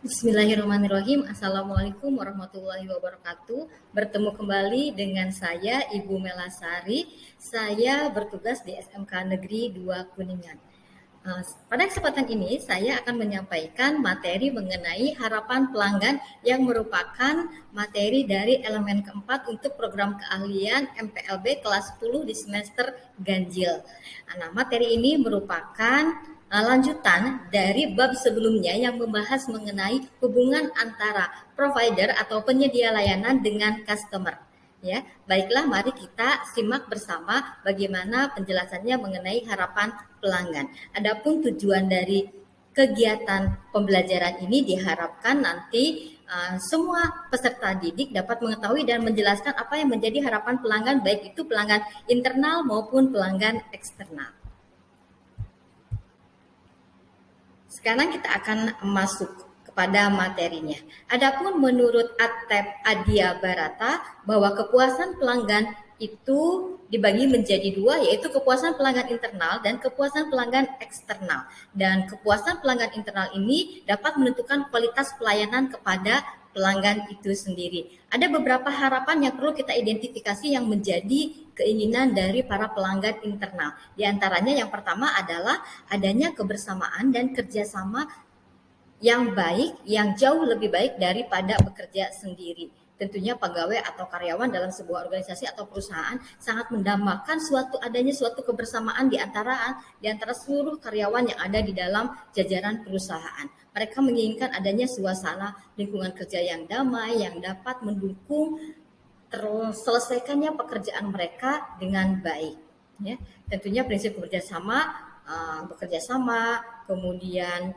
Bismillahirrahmanirrahim. Assalamualaikum warahmatullahi wabarakatuh. Bertemu kembali dengan saya, Ibu Melasari. Saya bertugas di SMK Negeri 2 Kuningan. Pada kesempatan ini, saya akan menyampaikan materi mengenai harapan pelanggan yang merupakan materi dari elemen keempat untuk program keahlian MPLB kelas 10 di semester ganjil. Nah, materi ini merupakan lanjutan dari bab sebelumnya yang membahas mengenai hubungan antara provider atau penyedia layanan dengan customer. Ya, baiklah mari kita simak bersama bagaimana penjelasannya mengenai harapan pelanggan. Adapun tujuan dari kegiatan pembelajaran ini diharapkan nanti semua peserta didik dapat mengetahui dan menjelaskan apa yang menjadi harapan pelanggan, baik itu pelanggan internal maupun pelanggan eksternal. Sekarang kita akan masuk kepada materinya. Adapun menurut Atep Adia Barata bahwa kepuasan pelanggan itu dibagi menjadi dua, yaitu kepuasan pelanggan internal dan kepuasan pelanggan eksternal. Dan kepuasan pelanggan internal ini dapat menentukan kualitas pelayanan kepada pelanggan itu sendiri. Ada beberapa harapan yang perlu kita identifikasi yang menjadi keinginan dari para pelanggan internal. Di antaranya yang pertama adalah adanya kebersamaan dan kerjasama yang baik, yang jauh lebih baik daripada bekerja sendiri. Tentunya pegawai atau karyawan dalam sebuah organisasi atau perusahaan sangat mendambakan adanya suatu kebersamaan di antara seluruh karyawan yang ada di dalam jajaran perusahaan. Mereka menginginkan adanya suasana lingkungan kerja yang damai yang dapat mendukung terselesaikannya pekerjaan mereka dengan baik. Ya, tentunya prinsip bekerja sama, kemudian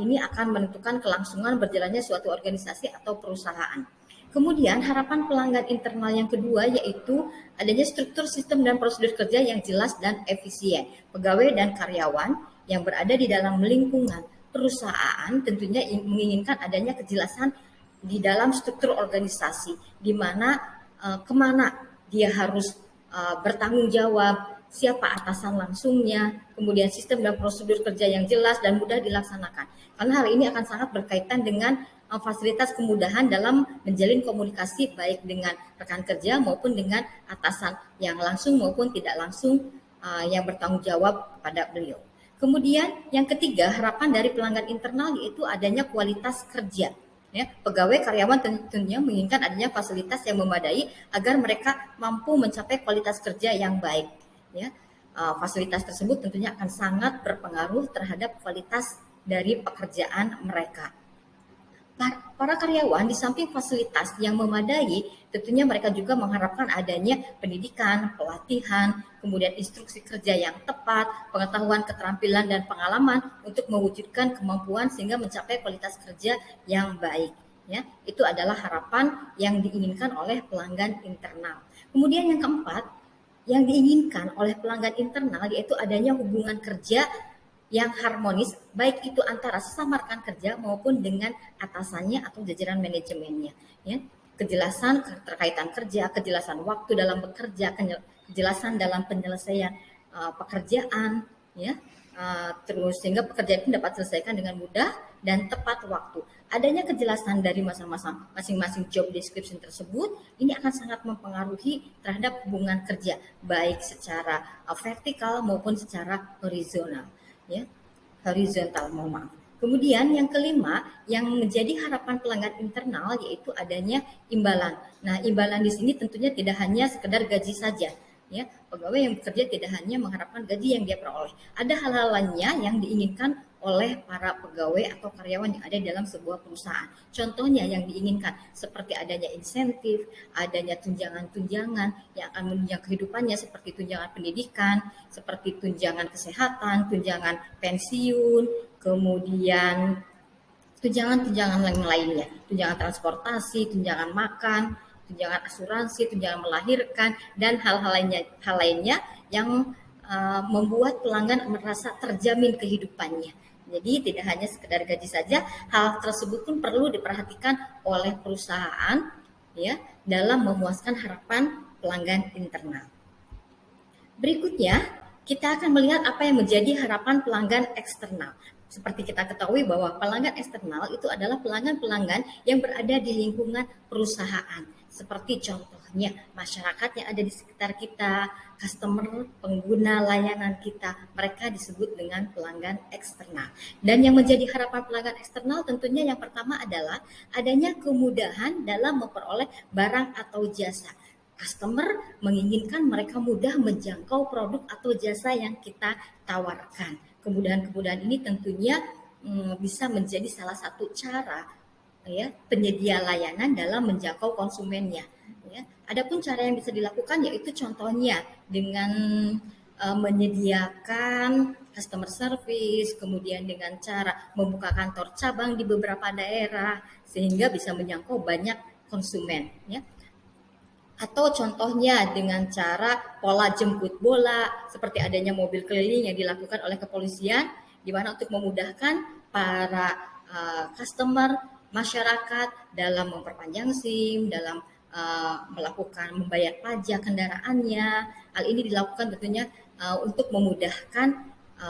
ini akan menentukan kelangsungan berjalannya suatu organisasi atau perusahaan. Kemudian harapan pelanggan internal yang kedua yaitu adanya struktur sistem dan prosedur kerja yang jelas dan efisien. Pegawai dan karyawan yang berada di dalam lingkungan perusahaan tentunya menginginkan adanya kejelasan di dalam struktur organisasi, di mana kemana dia harus bertanggung jawab, siapa atasan langsungnya, kemudian sistem dan prosedur kerja yang jelas dan mudah dilaksanakan. Karena hal ini akan sangat berkaitan dengan fasilitas kemudahan dalam menjalin komunikasi baik dengan rekan kerja maupun dengan atasan yang langsung maupun tidak langsung yang bertanggung jawab kepada beliau. Kemudian yang ketiga, harapan dari pelanggan internal yaitu adanya kualitas kerja. Ya, pegawai karyawan tentunya menginginkan adanya fasilitas yang memadai agar mereka mampu mencapai kualitas kerja yang baik. Ya, fasilitas tersebut tentunya akan sangat berpengaruh terhadap kualitas dari pekerjaan mereka. Para karyawan di samping fasilitas yang memadai, tentunya mereka juga mengharapkan adanya pendidikan, pelatihan, kemudian instruksi kerja yang tepat, pengetahuan, keterampilan, dan pengalaman untuk mewujudkan kemampuan sehingga mencapai kualitas kerja yang baik. Ya, itu adalah harapan yang diinginkan oleh pelanggan internal. Kemudian yang keempat, yang diinginkan oleh pelanggan internal yaitu adanya hubungan kerja yang harmonis, baik itu antara sesama rekan kerja maupun dengan atasannya atau jajaran manajemennya. Ya, kejelasan terkaitan kerja, kejelasan waktu dalam bekerja, kejelasan dalam penyelesaian pekerjaan, ya, terus sehingga pekerjaan itu dapat diselesaikan dengan mudah dan tepat waktu. Adanya kejelasan dari masing-masing job description tersebut, ini akan sangat mempengaruhi terhadap hubungan kerja, baik secara vertikal maupun secara horizontal. Ya, horizontal, mohon maaf. Kemudian yang kelima yang menjadi harapan pelanggan internal yaitu adanya imbalan. Nah, imbalan di sini tentunya tidak hanya sekedar gaji saja. Ya, pegawai yang bekerja tidak hanya mengharapkan gaji yang dia peroleh. Ada hal-hal lainnya yang diinginkan oleh para pegawai atau karyawan yang ada dalam sebuah perusahaan. Contohnya yang diinginkan seperti adanya insentif, adanya tunjangan-tunjangan yang akan menunjang kehidupannya seperti tunjangan pendidikan, seperti tunjangan kesehatan, tunjangan pensiun, kemudian tunjangan-tunjangan lainnya, tunjangan transportasi, tunjangan makan, tunjangan asuransi, tunjangan melahirkan, dan hal lainnya yang membuat pelanggan merasa terjamin kehidupannya. Jadi tidak hanya sekedar gaji saja, hal tersebut pun perlu diperhatikan oleh perusahaan ya dalam memuaskan harapan pelanggan internal. Berikutnya, kita akan melihat apa yang menjadi harapan pelanggan eksternal. Seperti kita ketahui bahwa pelanggan eksternal itu adalah pelanggan-pelanggan yang berada di lingkungan perusahaan. Seperti contohnya masyarakat yang ada di sekitar kita, customer, pengguna layanan kita, mereka disebut dengan pelanggan eksternal. Dan yang menjadi harapan pelanggan eksternal tentunya yang pertama adalah adanya kemudahan dalam memperoleh barang atau jasa. Customer menginginkan mereka mudah menjangkau produk atau jasa yang kita tawarkan. Kemudahan-kemudahan ini tentunya bisa menjadi salah satu cara ya penyedia layanan dalam menjangkau konsumennya. Ya. Adapun cara yang bisa dilakukan yaitu contohnya dengan menyediakan customer service, kemudian dengan cara membuka kantor cabang di beberapa daerah sehingga bisa menjangkau banyak konsumen. Ya. Atau contohnya dengan cara pola jemput bola, seperti adanya mobil keliling yang dilakukan oleh kepolisian, di mana untuk memudahkan para customer, masyarakat dalam memperpanjang SIM, dalam melakukan membayar pajak kendaraannya. Hal ini dilakukan tentunya untuk memudahkan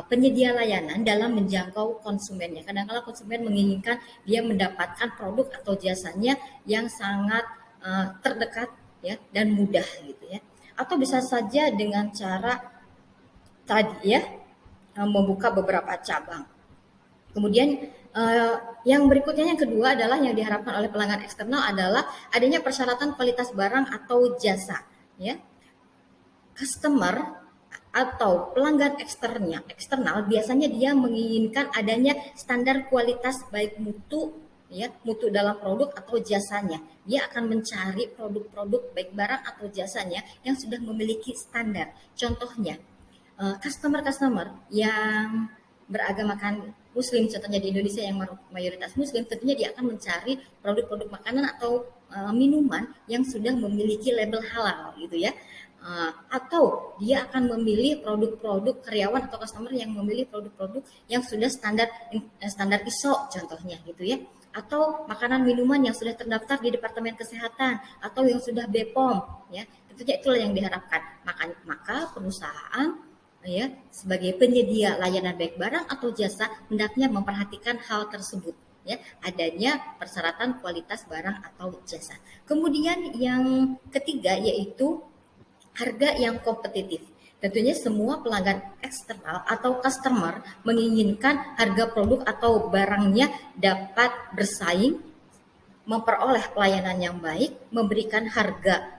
penyedia layanan dalam menjangkau konsumennya. Kadang-kadang konsumen menginginkan dia mendapatkan produk atau jasanya yang sangat terdekat ya dan mudah gitu ya. Atau bisa saja dengan cara tadi ya membuka beberapa cabang. Kemudian yang berikutnya yang kedua adalah yang diharapkan oleh pelanggan eksternal adalah adanya persyaratan kualitas barang atau jasa ya. Customer atau pelanggan eksternal biasanya dia menginginkan adanya standar kualitas baik mutu ya, mutu dalam produk atau jasanya. Dia akan mencari produk-produk baik barang atau jasanya yang sudah memiliki standar. Contohnya, customer-customer yang beragamakan Muslim, contohnya di Indonesia yang mayoritas Muslim, tentunya dia akan mencari produk-produk makanan atau minuman yang sudah memiliki label halal gitu ya. Atau dia akan memilih produk-produk karyawan atau customer yang memilih produk-produk yang sudah standar ISO contohnya gitu ya, atau makanan minuman yang sudah terdaftar di Departemen Kesehatan atau yang sudah BPOM ya, tentunya itulah yang diharapkan. Maka perusahaan ya sebagai penyedia layanan baik barang atau jasa hendaknya memperhatikan hal tersebut ya, adanya persyaratan kualitas barang atau jasa. Kemudian yang ketiga yaitu harga yang kompetitif. Tentunya semua pelanggan eksternal atau customer menginginkan harga produk atau barangnya dapat bersaing, memperoleh pelayanan yang baik, memberikan harga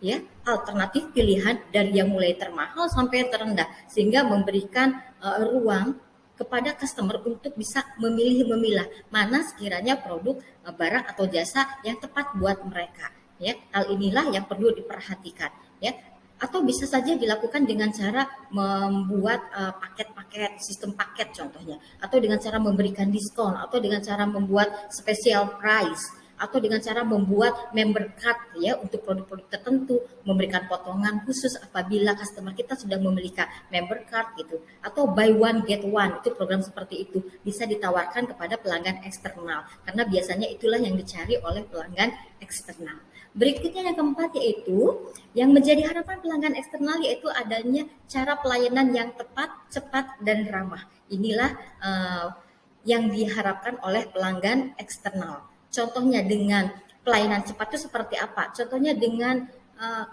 ya alternatif pilihan dari yang mulai termahal sampai terendah sehingga memberikan ruang kepada customer untuk bisa memilih memilah mana sekiranya produk, barang atau jasa yang tepat buat mereka ya. Hal inilah yang perlu diperhatikan ya. Atau bisa saja dilakukan dengan cara membuat paket-paket, sistem paket contohnya, atau dengan cara memberikan diskon, atau dengan cara membuat special price, atau dengan cara membuat member card ya untuk produk-produk tertentu, memberikan potongan khusus apabila customer kita sudah memiliki member card gitu, atau buy one get one, itu program seperti itu bisa ditawarkan kepada pelanggan eksternal karena biasanya itulah yang dicari oleh pelanggan eksternal. Berikutnya yang keempat yaitu yang menjadi harapan pelanggan eksternal yaitu adanya cara pelayanan yang tepat, cepat, dan ramah. Inilah yang diharapkan oleh pelanggan eksternal. Contohnya dengan pelayanan cepat itu seperti apa? Contohnya dengan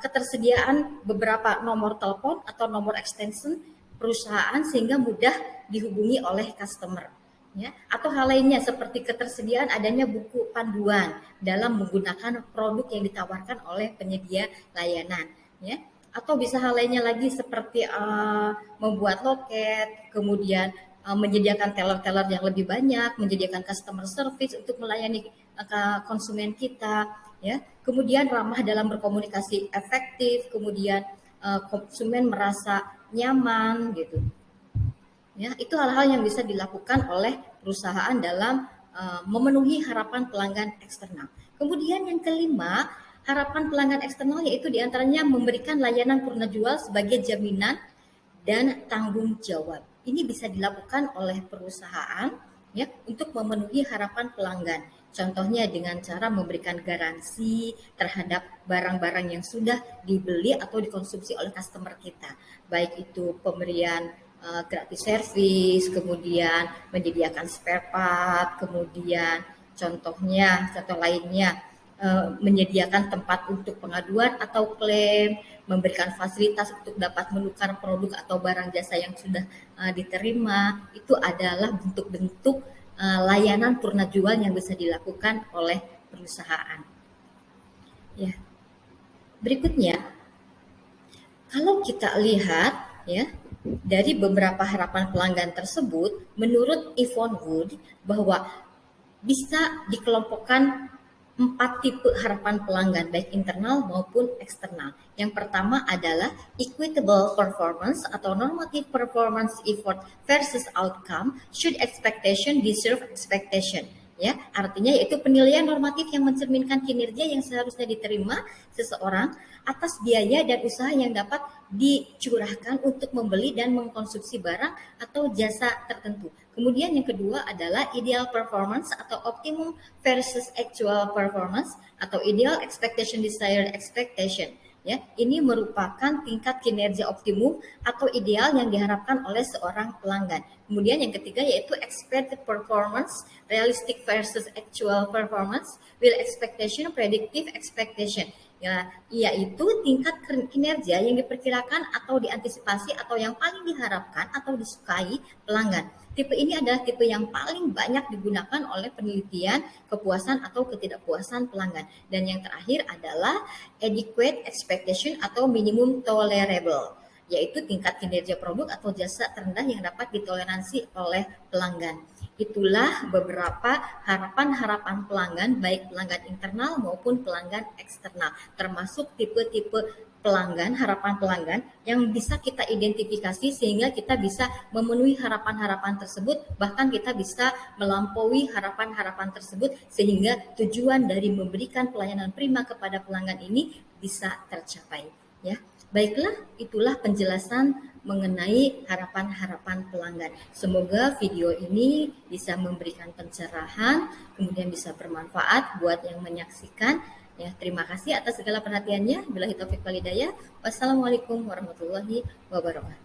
ketersediaan beberapa nomor telepon atau nomor extension perusahaan sehingga mudah dihubungi oleh customer. Ya, atau hal lainnya seperti ketersediaan adanya buku panduan dalam menggunakan produk yang ditawarkan oleh penyedia layanan ya, atau bisa hal lainnya lagi seperti membuat loket, kemudian menyediakan teller-teller yang lebih banyak, menyediakan customer service untuk melayani konsumen kita ya, kemudian ramah dalam berkomunikasi efektif, kemudian konsumen merasa nyaman gitu. Ya, itu hal-hal yang bisa dilakukan oleh perusahaan dalam memenuhi harapan pelanggan eksternal. Kemudian yang kelima, harapan pelanggan eksternal yaitu diantaranya memberikan layanan purna jual sebagai jaminan dan tanggung jawab. Ini bisa dilakukan oleh perusahaan ya untuk memenuhi harapan pelanggan. Contohnya dengan cara memberikan garansi terhadap barang-barang yang sudah dibeli atau dikonsumsi oleh customer kita. Baik itu pemberian gratis servis, kemudian menyediakan spare part, kemudian contoh lainnya menyediakan tempat untuk pengaduan atau klaim, memberikan fasilitas untuk dapat menukar produk atau barang jasa yang sudah diterima. Itu adalah bentuk-bentuk layanan purna jual yang bisa dilakukan oleh perusahaan. Ya. Berikutnya, kalau kita lihat ya dari beberapa harapan pelanggan tersebut, menurut Yvonne Wood bahwa bisa dikelompokkan 4 tipe harapan pelanggan, baik internal maupun eksternal. Yang pertama adalah equitable performance atau normative performance effort versus outcome, should expectation deserve expectation. Ya, artinya yaitu penilaian normatif yang mencerminkan kinerja yang seharusnya diterima seseorang atas biaya dan usaha yang dapat dicurahkan untuk membeli dan mengkonsumsi barang atau jasa tertentu. Kemudian yang kedua adalah ideal performance atau optimum versus actual performance atau ideal expectation desired expectation. Ya, ini merupakan tingkat kinerja optimum atau ideal yang diharapkan oleh seorang pelanggan. Kemudian yang ketiga yaitu expected performance, realistic versus actual performance, will expectation, predictive expectation. Ya, yaitu tingkat kinerja yang diperkirakan atau diantisipasi atau yang paling diharapkan atau disukai pelanggan. Tipe ini adalah tipe yang paling banyak digunakan oleh penelitian kepuasan atau ketidakpuasan pelanggan. Dan yang terakhir adalah adequate expectation atau minimum tolerable, yaitu tingkat kinerja produk atau jasa terendah yang dapat ditoleransi oleh pelanggan. Itulah beberapa harapan-harapan pelanggan, baik pelanggan internal maupun pelanggan eksternal, termasuk tipe-tipe pelanggan, harapan pelanggan yang bisa kita identifikasi sehingga kita bisa memenuhi harapan-harapan tersebut, bahkan kita bisa melampaui harapan-harapan tersebut sehingga tujuan dari memberikan pelayanan prima kepada pelanggan ini bisa tercapai. Ya, baiklah, itulah penjelasan mengenai harapan-harapan pelanggan. Semoga video ini bisa memberikan pencerahan, kemudian bisa bermanfaat buat yang menyaksikan. Ya, terima kasih atas segala perhatiannya. Billahi taufiq wal hidayah. Wassalamualaikum warahmatullahi wabarakatuh.